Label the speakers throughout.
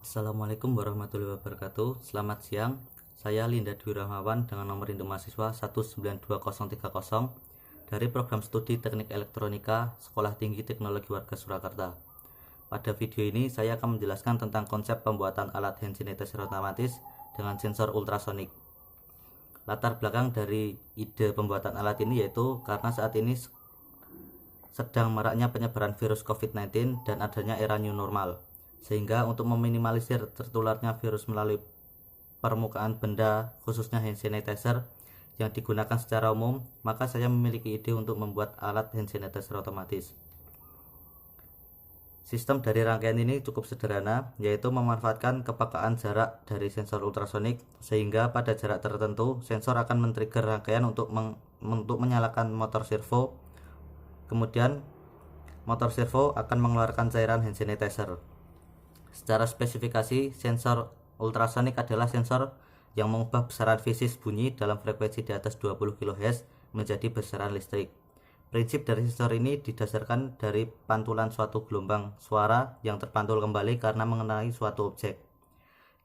Speaker 1: Assalamualaikum warahmatullahi wabarakatuh. Selamat siang. Saya Linda Dwi Rahmawan dengan nomor induk mahasiswa 1920030 dari program studi Teknik Elektronika Sekolah Tinggi Teknologi Warga Surakarta. Pada video ini saya akan menjelaskan tentang konsep pembuatan alat hand sanitizer otomatis dengan sensor ultrasonik. Latar belakang dari ide pembuatan alat ini yaitu karena saat ini sedang maraknya penyebaran virus COVID-19 dan adanya era new normal. Sehingga untuk meminimalisir tertularnya virus melalui permukaan benda, khususnya hand sanitizer yang digunakan secara umum, maka saya memiliki ide untuk membuat alat hand sanitizer otomatis. Sistem dari rangkaian ini cukup sederhana, yaitu memanfaatkan kepekaan jarak dari sensor ultrasonik, sehingga pada jarak tertentu sensor akan men-trigger rangkaian untuk menyalakan motor servo. Kemudian motor servo akan mengeluarkan cairan hand sanitizer. Secara spesifikasi, sensor ultrasonik adalah sensor yang mengubah besaran fisik bunyi dalam frekuensi di atas 20 kHz menjadi besaran listrik. Prinsip dari sensor ini didasarkan dari pantulan suatu gelombang suara yang terpantul kembali karena mengenai suatu objek.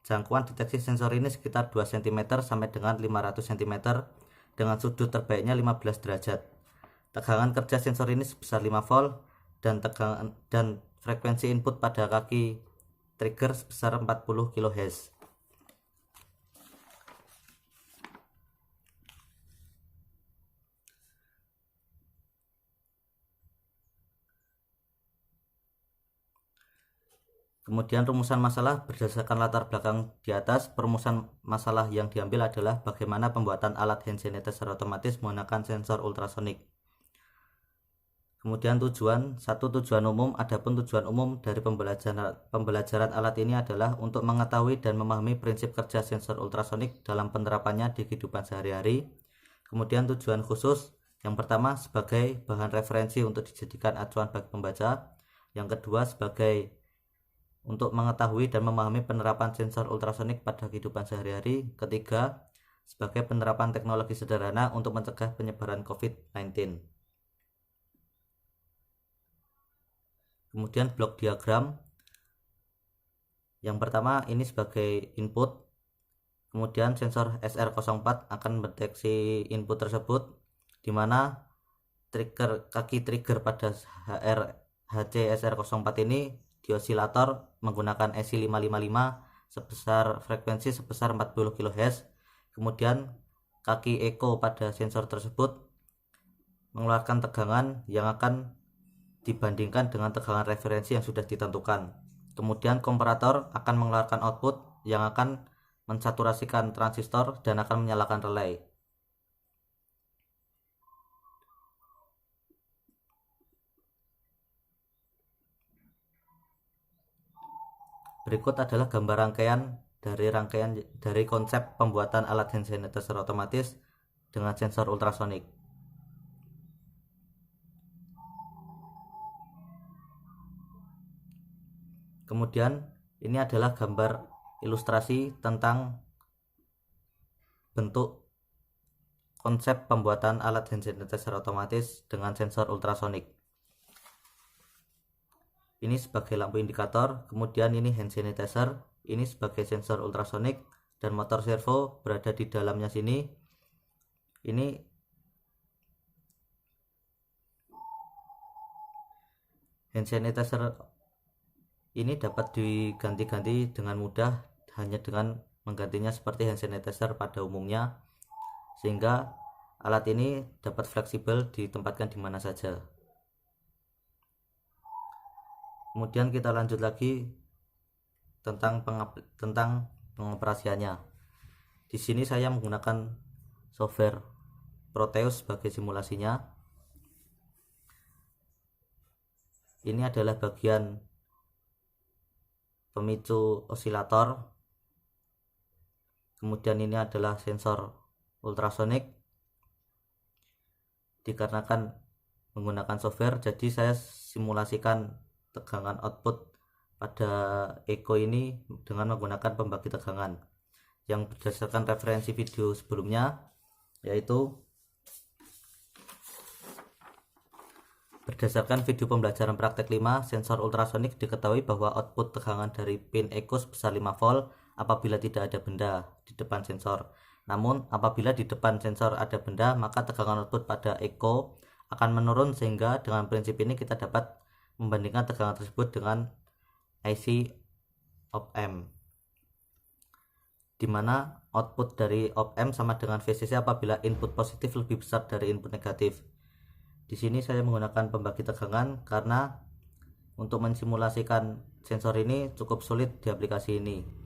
Speaker 1: Jangkauan deteksi sensor ini sekitar 2 cm sampai dengan 500 cm dengan sudut terbaiknya 15 derajat. Tegangan kerja sensor ini sebesar 5 volt dan frekuensi input pada kaki trigger sebesar 40 kHz. Kemudian rumusan masalah berdasarkan latar belakang di atas. Perumusan masalah yang diambil adalah bagaimana pembuatan alat hand sanitizer otomatis menggunakan sensor ultrasonik. Kemudian tujuan umum. Adapun tujuan umum dari pembelajaran alat ini adalah untuk mengetahui dan memahami prinsip kerja sensor ultrasonik dalam penerapannya di kehidupan sehari-hari. Kemudian tujuan khusus, yang pertama sebagai bahan referensi untuk dijadikan acuan bagi pembaca. Yang kedua sebagai untuk mengetahui dan memahami penerapan sensor ultrasonik pada kehidupan sehari-hari. Ketiga, sebagai penerapan teknologi sederhana untuk mencegah penyebaran COVID-19. Kemudian blok diagram. Yang pertama ini sebagai input. Kemudian sensor SR04 akan mendeteksi input tersebut, di mana kaki trigger pada HC SR04 ini di osilator menggunakan ESI 555 frekuensi sebesar 40 kHz. Kemudian kaki echo pada sensor tersebut mengeluarkan tegangan yang akan dibandingkan dengan tegangan referensi yang sudah ditentukan. Kemudian komparator akan mengeluarkan output yang akan mensaturasikan transistor dan akan menyalakan relay. Berikut adalah gambar rangkaian dari konsep pembuatan alat hand sanitizer otomatis dengan sensor ultrasonik. Kemudian ini adalah gambar ilustrasi tentang bentuk konsep pembuatan alat hand sanitizer otomatis dengan sensor ultrasonik. Ini sebagai lampu indikator, kemudian ini hand sanitizer, ini sebagai sensor ultrasonik, dan motor servo berada di dalamnya sini. Ini hand sanitizer ini dapat diganti-ganti dengan mudah hanya dengan menggantinya seperti hand sanitizer pada umumnya, sehingga alat ini dapat fleksibel ditempatkan di mana saja. Kemudian kita lanjut lagi tentang pengoperasiannya. Di sini saya menggunakan software Proteus sebagai simulasinya. Ini adalah bagian pemicu osilator. Kemudian ini adalah sensor ultrasonik. Dikarenakan menggunakan software, jadi saya simulasikan tegangan output pada echo ini dengan menggunakan pembagi tegangan yang berdasarkan referensi video sebelumnya, yaitu Berdasarkan video pembelajaran praktek 5, sensor ultrasonik diketahui bahwa output tegangan dari pin echo sebesar 5 volt apabila tidak ada benda di depan sensor. Namun, apabila di depan sensor ada benda, maka tegangan output pada echo akan menurun, sehingga dengan prinsip ini kita dapat membandingkan tegangan tersebut dengan IC op-amp, di mana output dari op-amp sama dengan VCC apabila input positif lebih besar dari input negatif. Di sini saya menggunakan pembagi tegangan karena untuk mensimulasikan sensor ini cukup sulit di aplikasi ini.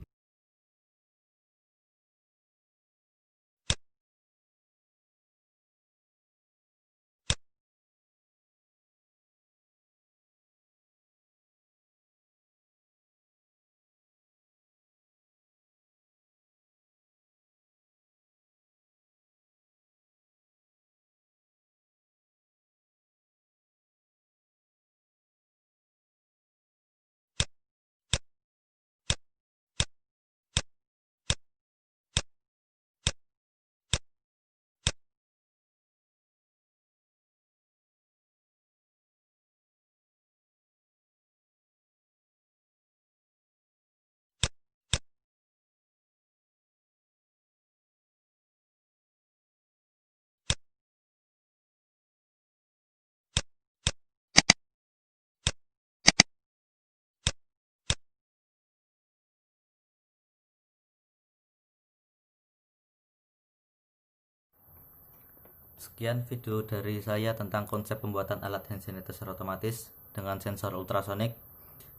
Speaker 1: Sekian video dari saya tentang konsep pembuatan alat hand sanitizer otomatis dengan sensor ultrasonik.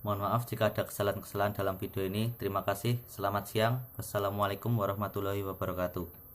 Speaker 1: Mohon maaf jika ada kesalahan-kesalahan dalam video ini. Terima kasih, selamat siang. Wassalamualaikum warahmatullahi wabarakatuh.